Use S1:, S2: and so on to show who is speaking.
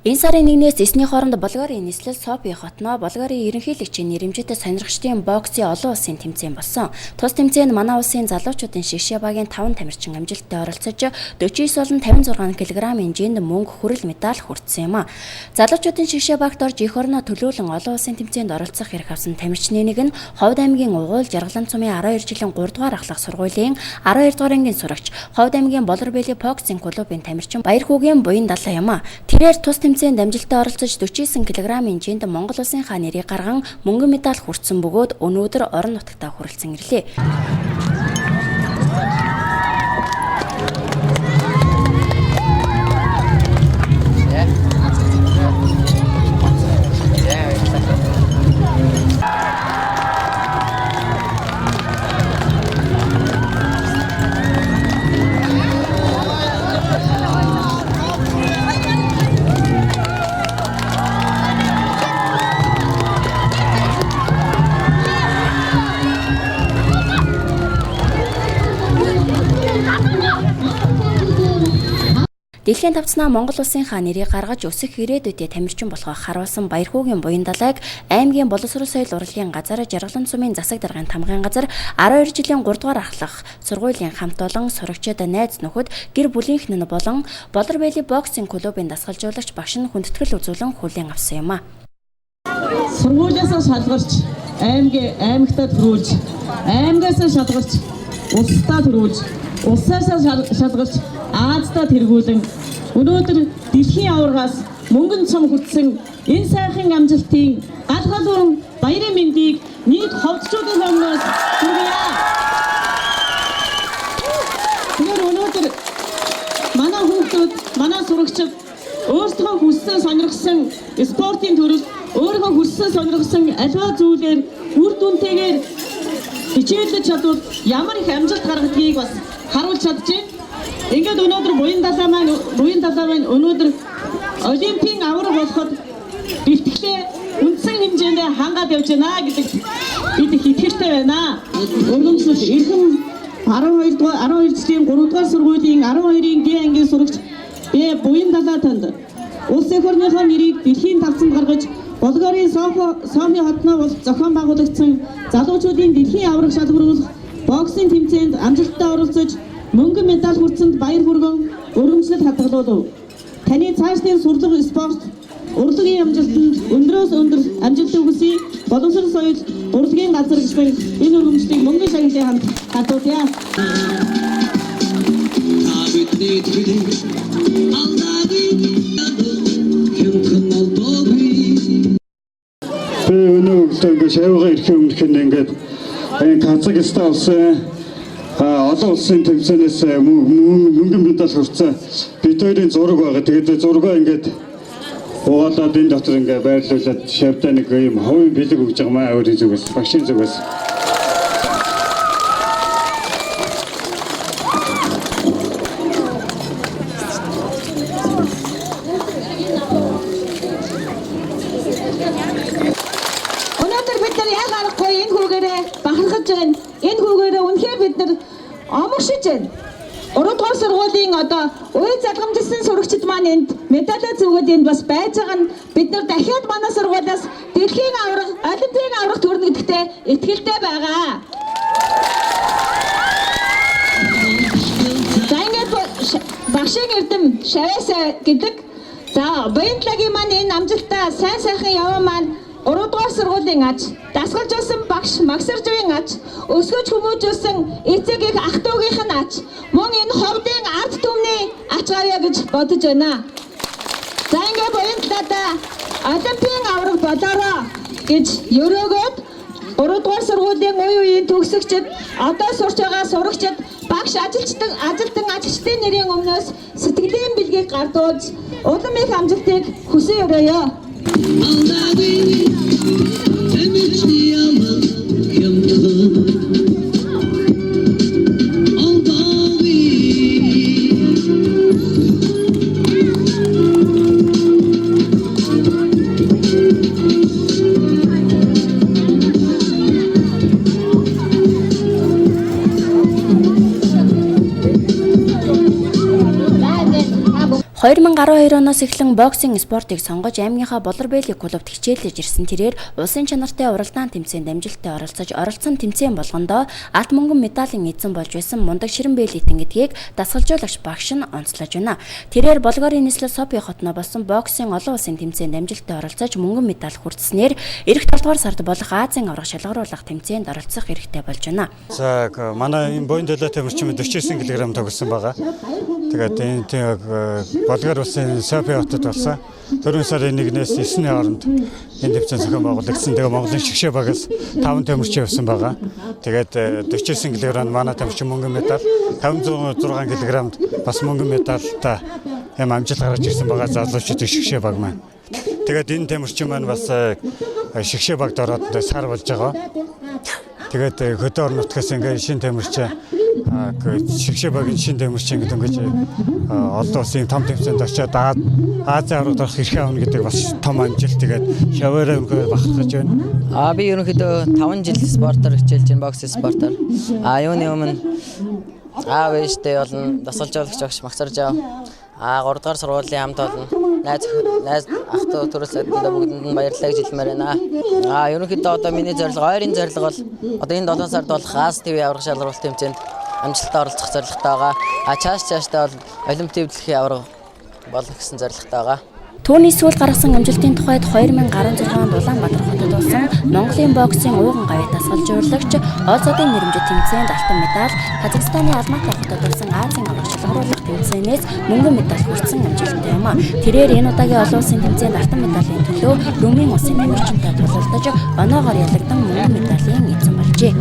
S1: Энэ сарын 1-ээс 9-ний хооронд Болгарын нийслэл Софи хотноо Болгарын ерөнхийлөгчийн нэрэмжтэй сонирхчдын боксын олон улсын тэмцээн болсон. Тус тэмцээнд манай улсын залуучуудын шигшээ багийн 5 тамирчин амжилттай оролцож 49 болон 56 кг хэмжээнд мөнгө, хүрэл медаль хүртсэн юм а. Залуучуудын шигшээ багт орж эх орноо төлөөлөн олон улсын тэмцээнд оролцох эрх авсан тамирчны нэг нь Ховд аймгийн Угуул Жаргалан цумын 12 жилийн 3 дугаар ахлах сургуулийн 12 дугаар ангийн сурагч, Ховд аймгийн Болорбэли боксинг клубын тамирчин Баярхүүгийн буян далаа юм а. Тэрээр тус тэмцээнд амжилттай оролцож 49 кг хэмжээнд Монгол улсынхаа нэрийг гарган мөнгөн медаль хүртсэн бөгөөд өнөөдөр орон нутагтаа хүрэлцэн ирлээ. Дэлхийн тавцнаа Монгол улсынхаа нэрийг гаргаж өсөх ирээдүйдээ тамирчин болохоо харуулсан Баярхүүгийн буян далайг аймгийн боловсрол соёл урлагийн газар, Жаргалан цумын засаг даргын тамгын газар, 12 жилийн 3 дугаар ахлах сургуулийн хамт олон сурагчид, найз нөхөд, гэр бүлийнхэн нь болон Болорбэли боксинг клубын дасгалжуулагч багш нь хүндэтгэл үзүүлэн хүлээн авсан юм а.
S2: Сургуулиасаа шалгарч аймагтаа төрүүлж, аймагаас шалгарч улсдаа төрүүлж, улсаасаа шалгарч Ааздаа тэргүүлэн өнөөдөр дэлхийн аваргаас мөнгөн цом хүртсэн энэ сайхан амжилтын гал галуун баярын мэндийг нийт ховдчуудын өмнөөс хүргье. Тэгэхээр өнөөдөр манай хүүхдүүд, манай сурагчид өөрсдөө хүссэн сонирхсан спортын төрөл, өөрийнхөө хүссэн сонирхсан аливаа зүйлээр үр дүнтэйгээр хичээлж чадвал ямар их амжилт гаргадгийг бас харуулж чадчихэ. Ингээд өнөөдөр буян далаа маань өнөөдөр олимпийн аварга болоход бэлтгэлээ үндсэн хэмжээнд хангаад явж байна гэдэг бид их итгэлтэй байна. Өргөмжлөл эрхэм 12 жилийн 3 дугаар сургуулийн 12-ийн Г ангийн сурагч буян далаа танд улс эх орныхоо нэрийг дэлхийн тавцанд гаргаж Болгарын Софи хотноо бол зохион байгуулагдсан залуучуудын дэлхийн аварга шалгаруулах боксинг тэмцээнд амжилттай оролцож мөнгөн медаль хүртсэнд баяр хүргэн өргөмжлөлт хадгалуулав. Таны цаашдын сурлага спорт урлагийн амжилтанд өндрөөс өндөр амжилтыг хүсье. Боловсрол соёл урлагийн газар гişмэн энэ өргөмжлөлийг мөнгөн шагналын хамт хадгалъя.
S3: Би өнөөдөр ингэ шавьгаа ирэх өмнөх нь ингээд энэ Казахстан улсын олон улсын тэмцээнээс мөнгөн медаль хүртсэн бид хоёрын зураг байгаа. Тэгээд зургаа ингээд угаалаад энэ дотор ингээд байрлуулад шавьдаа нэг юм хувийн бэлэг өгж байгаа маа өөрийн зүгээс, багшийн зүгээс.
S2: Өнөөдөр бид нар яг аргагүй энэ хүүгээрээ бахархаж байна. Энэ хүүгээрээ үнэхээр бид нар омогшиж байна. 3 дугаар сургуулийн одоо үе залгамжлсан сурагчид маань энд медаль зүгээд энд бас байж байгаа нь бид нар дахиад манай сургуулиас дэлхийн аварга, олимпийн аварга төрнө гэдэгтээ итгэлтэй байгаа. За ингээд багшийн эрдэм шавьяасаа гэдэг. За Баянлагийн маань энэ амжилтаа сайн сайхан яваа маань 3 дугаар сургуулийн аж, дасгалжуулсан багш Магсаржийн аж, өсгөж хүмүүжүүлсэн эцэг их ах トゥ угийнх нь аж, мөн энэ ховдын ард түмний ач авъя гэж бодож байна. За ингээ Баянлагаа олимпийн аварга болоороо гэж өрөөгөөд 3 дугаар сургуулийн үеийн төгсөгчд, одоо сурч байгаа сурагчид, багш ажилтан ажигчдын нэрийн өмнөөс сэтгэлийн бэлгийг гардуулж улам их амжилтыг хүсье өрөөё.
S1: 2012 оноос эхлэн боксинг спортыг сонгож аймгийнхаа Болорбэйли клубт хичээлж ирсэн тэрээр улсын чанартай уралдаан тэмцээнд амжилттай оролцож оролцсон тэмцээн болгондоо алт мөнгөн медалийн эзэн болж байсан Мундаг Ширэнбэйлитэн гэдгийг дасгалжуулагч багш нь онцлож байна. Тэрээр Болгарын нийслэл Софи хотно болсон боксing олон улсын тэмцээнд амжилттай оролцож мөнгөн медаль хүртснээр эх 7 дугаар сард болох Азийн аврах шалгаруулах тэмцээнд оролцох хэрэгтэй болж байна.
S3: За манай энэ буян төлөө тамирчин 49 кг тогсон байгаа. Тэгээд энэ Болгар улсын Софи хотод болсон 4 сарын 1-ээс 9-ний хооронд энэ тэмцээн зохион байгуулагдсан. Тэгээ Монголын шгшээ багаас 5 тамирчин явсан байгаа. Тэгээд 49 кг манай тамирчин мөнгөн медаль, 506 кг бас мөнгөн медальтай юм амжилт гаргаж ирсэн байгаа залуучуудын шгшээ баг маань. Тэгээд энэ тамирчин маань бас шгшээ багт ороод сар болж байгаа. Тэгээд хөдөө орон нутгаас ингээ шин тамирчин шгшээ багийн шин тамирчин гэдэг ингэж олон улсын том тэмцээнд очиод Азийн аврагт орох эрх авна гэдэг бас том амжилт. Тэгээд шаваараа өнөхөр бахархаж байна.
S4: Би ерөнхийдөө 5 жил спортоор хичээлж байна, бокс спортоор. Юуны өмнө аав ээжтэй болон дасгалжуулагч багш магсарж ав. 3 дугаар сургуулийн хамт олон найз ах トゥ төрөөс өдөндөө бүгдэнд нь баярлалаа гэж хэлмээр байна. Ерөнхийдөө одоо миний зорилго, ойрын зорилго бол одоо энэ 7 сард болох Аз ТV аврах шалгаруулалт тэмцээнд амжилттай оролцох зорилготой байгаа. Цаашдаа бол Олимпийн дэлхийн аврах болох гэсэн зорилготой байгаа.
S1: Түүний сүүл гаргасан амжилтын тухайд 2016 онд Улаанбаатар хотод болсон Монголын боксing ууган гавьяа дасгалжуулагч Олзодын нэрмжит тэмцээнд алтан медаль, Казахстаны Алматы хотод болсон Азийн аврах шалгаруулах тэмцээнээс мөнгөн медаль хүртсэн амжилттай юм. Тэрээр энэ удаагийн олон улсын тэмцээнд алтан медалийн төлөө Румын улсын тамирчинтай тулалдаж оноогоор ялагдан мөнгөн медалийн эзэн болжээ.